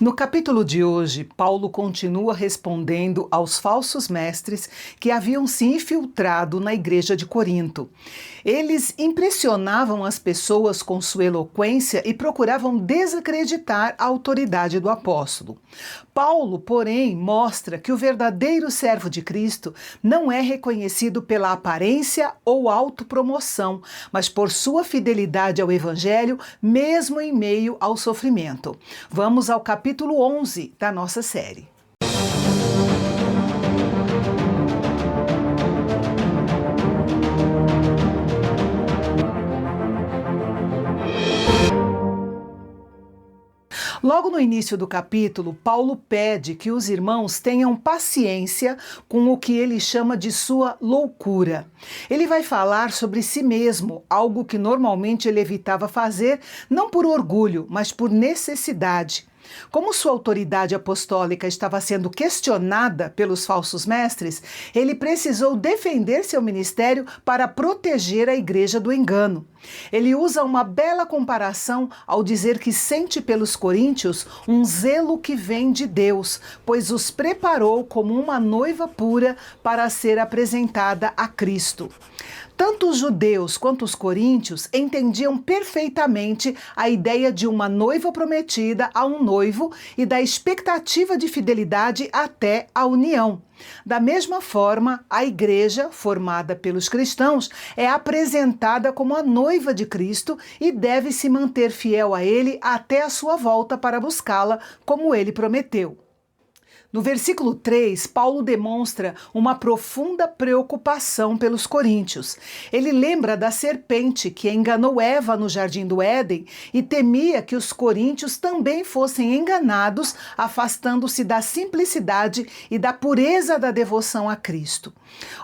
No capítulo de hoje, Paulo continua respondendo aos falsos mestres que haviam se infiltrado na igreja de Corinto. Eles impressionavam as pessoas com sua eloquência e procuravam desacreditar a autoridade do apóstolo. Paulo, porém, mostra que o verdadeiro servo de Cristo não é reconhecido pela aparência ou autopromoção, mas por sua fidelidade ao Evangelho, mesmo em meio ao sofrimento. Vamos ao capítulo 11 da nossa série. Logo no início do capítulo, Paulo pede que os irmãos tenham paciência com o que ele chama de sua loucura. Ele vai falar sobre si mesmo, algo que normalmente ele evitava fazer, não por orgulho, mas por necessidade. Como sua autoridade apostólica estava sendo questionada pelos falsos mestres, ele precisou defender seu ministério para proteger a igreja do engano. Ele usa uma bela comparação ao dizer que sente pelos coríntios um zelo que vem de Deus, pois os preparou como uma noiva pura para ser apresentada a Cristo. Tanto os judeus quanto os coríntios entendiam perfeitamente a ideia de uma noiva prometida a um noivo e da expectativa de fidelidade até a união. Da mesma forma, a igreja, formada pelos cristãos, é apresentada como a noiva de Cristo e deve se manter fiel a ele até a sua volta para buscá-la, como ele prometeu. No versículo 3, Paulo demonstra uma profunda preocupação pelos coríntios. Ele lembra da serpente que enganou Eva no jardim do Éden e temia que os coríntios também fossem enganados, afastando-se da simplicidade e da pureza da devoção a Cristo.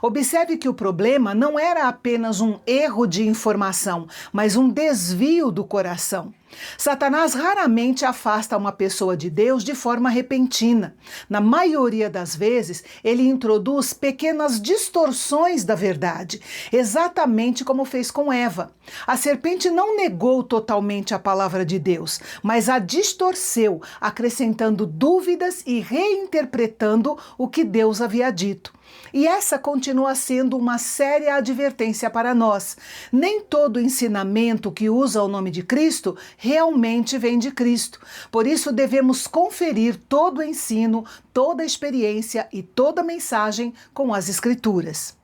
Observe que o problema não era apenas um erro de informação, mas um desvio do coração. Satanás raramente afasta uma pessoa de Deus de forma repentina. Na maioria das vezes, ele introduz pequenas distorções da verdade, exatamente como fez com Eva. A serpente não negou totalmente a palavra de Deus, mas a distorceu, acrescentando dúvidas e reinterpretando o que Deus havia dito. E essa continua sendo uma séria advertência para nós. Nem todo ensinamento que usa o nome de Cristo realmente vem de Cristo. Por isso devemos conferir todo o ensino, toda a experiência e toda a mensagem com as Escrituras.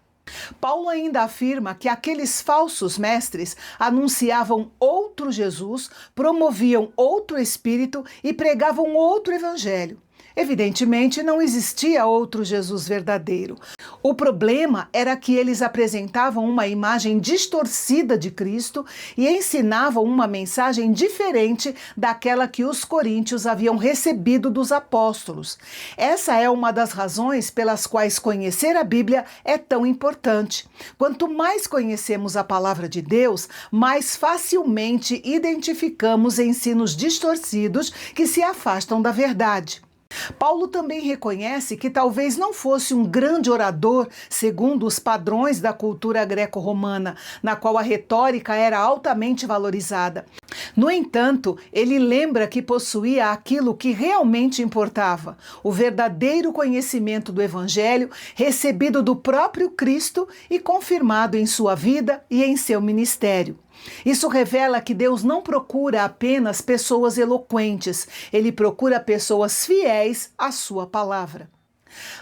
Paulo ainda afirma que aqueles falsos mestres anunciavam outro Jesus, promoviam outro espírito e pregavam outro evangelho. Evidentemente, não existia outro Jesus verdadeiro. O problema era que eles apresentavam uma imagem distorcida de Cristo e ensinavam uma mensagem diferente daquela que os coríntios haviam recebido dos apóstolos. Essa é uma das razões pelas quais conhecer a Bíblia é tão importante. Quanto mais conhecemos a palavra de Deus, mais facilmente identificamos ensinos distorcidos que se afastam da verdade. Paulo também reconhece que talvez não fosse um grande orador segundo os padrões da cultura greco-romana, na qual a retórica era altamente valorizada. No entanto, ele lembra que possuía aquilo que realmente importava, o verdadeiro conhecimento do Evangelho recebido do próprio Cristo e confirmado em sua vida e em seu ministério. Isso revela que Deus não procura apenas pessoas eloquentes, ele procura pessoas fiéis à sua palavra.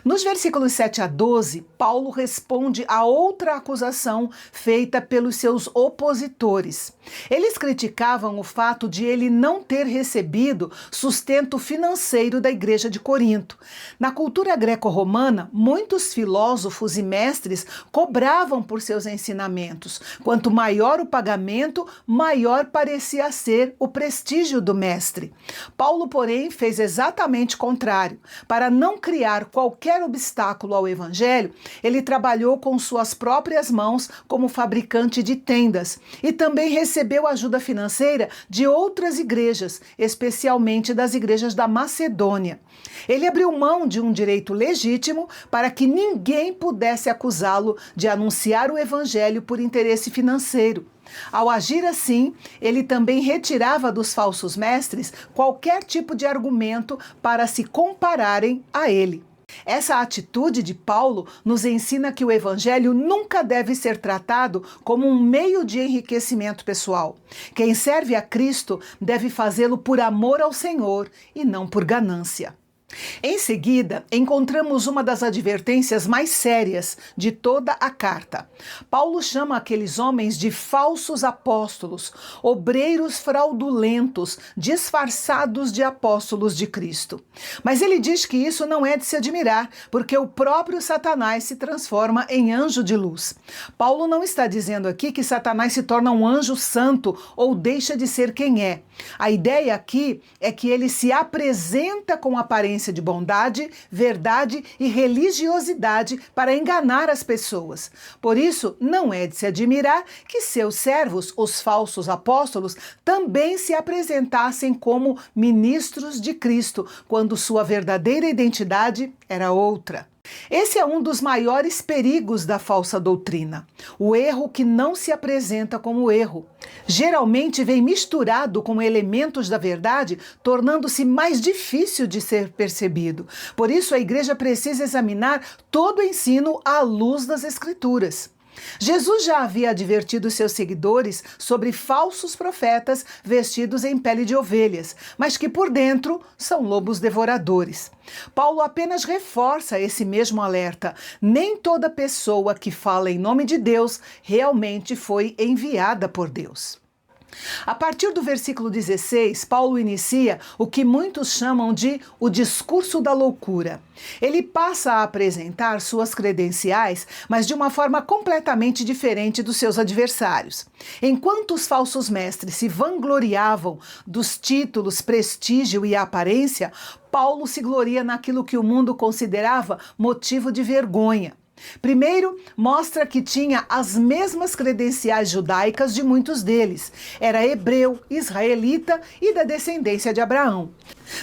Nos versículos 7 a 12, Paulo responde a outra acusação feita pelos seus opositores. Eles criticavam o fato de ele não ter recebido sustento financeiro da igreja de Corinto. Na cultura greco-romana, muitos filósofos e mestres cobravam por seus ensinamentos. Quanto maior o pagamento, maior parecia ser o prestígio do mestre. Paulo, porém, fez exatamente o contrário. Para não criar qualquer obstáculo ao evangelho, ele trabalhou com suas próprias mãos como fabricante de tendas e também recebeu ajuda financeira de outras igrejas, especialmente das igrejas da Macedônia. Ele abriu mão de um direito legítimo para que ninguém pudesse acusá-lo de anunciar o evangelho por interesse financeiro. Ao agir assim, ele também retirava dos falsos mestres qualquer tipo de argumento para se compararem a ele. Essa atitude de Paulo nos ensina que o evangelho nunca deve ser tratado como um meio de enriquecimento pessoal. Quem serve a Cristo deve fazê-lo por amor ao Senhor e não por ganância. Em seguida, encontramos uma das advertências mais sérias de toda a carta. Paulo chama aqueles homens de falsos apóstolos, obreiros fraudulentos, disfarçados de apóstolos de Cristo. Mas ele diz que isso não é de se admirar, porque o próprio Satanás se transforma em anjo de luz. Paulo não está dizendo aqui que Satanás se torna um anjo santo ou deixa de ser quem é. A ideia aqui é que ele se apresenta com aparência de bondade, verdade e religiosidade para enganar as pessoas. Por isso, não é de se admirar que seus servos, os falsos apóstolos, também se apresentassem como ministros de Cristo, quando sua verdadeira identidade era outra. Esse é um dos maiores perigos da falsa doutrina, o erro que não se apresenta como erro. Geralmente vem misturado com elementos da verdade, tornando-se mais difícil de ser percebido. Por isso, a igreja precisa examinar todo o ensino à luz das Escrituras. Jesus já havia advertido seus seguidores sobre falsos profetas vestidos em pele de ovelhas, mas que por dentro são lobos devoradores. Paulo apenas reforça esse mesmo alerta. Nem toda pessoa que fala em nome de Deus realmente foi enviada por Deus. A partir do versículo 16, Paulo inicia o que muitos chamam de o discurso da loucura. Ele passa a apresentar suas credenciais, mas de uma forma completamente diferente dos seus adversários. Enquanto os falsos mestres se vangloriavam dos títulos, prestígio e aparência, Paulo se gloria naquilo que o mundo considerava motivo de vergonha. Primeiro, mostra que tinha as mesmas credenciais judaicas de muitos deles. Era hebreu, israelita e da descendência de Abraão.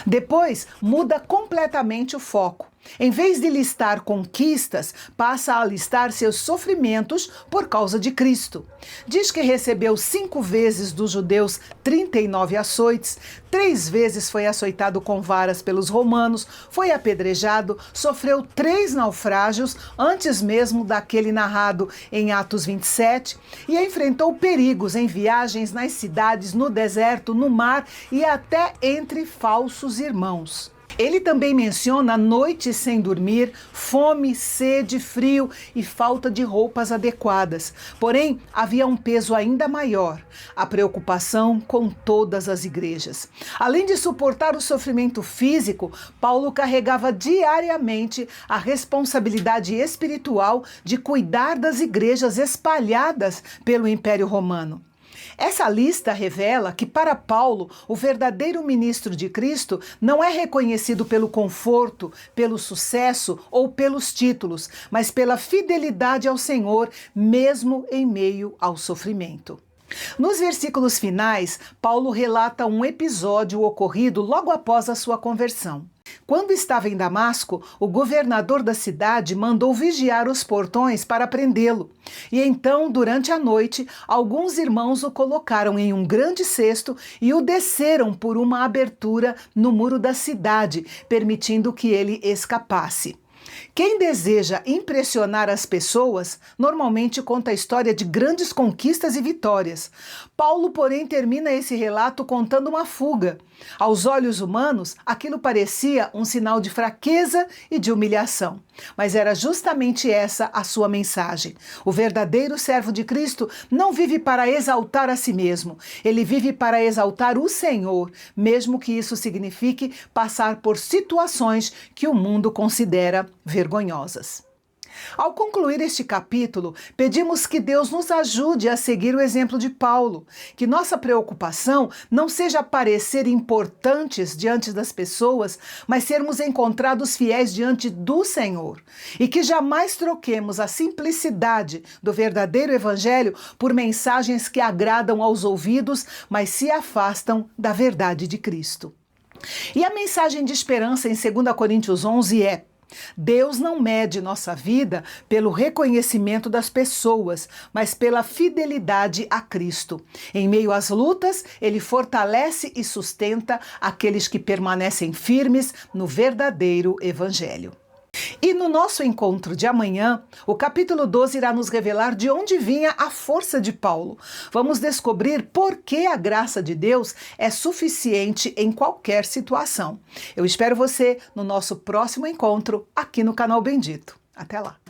Depois, muda completamente o foco. Em vez de listar conquistas, passa a listar seus sofrimentos por causa de Cristo. Diz que recebeu 5 vezes dos judeus 39 açoites, 3 vezes foi açoitado com varas pelos romanos, foi apedrejado, sofreu 3 naufrágios, antes mesmo daquele narrado em Atos 27, e enfrentou perigos em viagens nas cidades, no deserto, no mar e até entre falsos irmãos. Ele também menciona noites sem dormir, fome, sede, frio e falta de roupas adequadas. Porém, havia um peso ainda maior, a preocupação com todas as igrejas. Além de suportar o sofrimento físico, Paulo carregava diariamente a responsabilidade espiritual de cuidar das igrejas espalhadas pelo Império Romano. Essa lista revela que, para Paulo, o verdadeiro ministro de Cristo não é reconhecido pelo conforto, pelo sucesso ou pelos títulos, mas pela fidelidade ao Senhor, mesmo em meio ao sofrimento. Nos versículos finais, Paulo relata um episódio ocorrido logo após a sua conversão. Quando estava em Damasco, o governador da cidade mandou vigiar os portões para prendê-lo. E então, durante a noite, alguns irmãos o colocaram em um grande cesto e o desceram por uma abertura no muro da cidade, permitindo que ele escapasse. Quem deseja impressionar as pessoas, normalmente conta a história de grandes conquistas e vitórias. Paulo, porém, termina esse relato contando uma fuga. Aos olhos humanos, aquilo parecia um sinal de fraqueza e de humilhação. Mas era justamente essa a sua mensagem. O verdadeiro servo de Cristo não vive para exaltar a si mesmo. Ele vive para exaltar o Senhor, mesmo que isso signifique passar por situações que o mundo considera vergonhosas. Ao concluir este capítulo, pedimos que Deus nos ajude a seguir o exemplo de Paulo, que nossa preocupação não seja parecer importantes diante das pessoas, mas sermos encontrados fiéis diante do Senhor, e que jamais troquemos a simplicidade do verdadeiro evangelho por mensagens que agradam aos ouvidos, mas se afastam da verdade de Cristo. E a mensagem de esperança em 2 Coríntios 11 é: Deus não mede nossa vida pelo reconhecimento das pessoas, mas pela fidelidade a Cristo. Em meio às lutas, Ele fortalece e sustenta aqueles que permanecem firmes no verdadeiro Evangelho. E no nosso encontro de amanhã, o capítulo 12 irá nos revelar de onde vinha a força de Paulo. Vamos descobrir por que a graça de Deus é suficiente em qualquer situação. Eu espero você no nosso próximo encontro aqui no Canal Bendito. Até lá!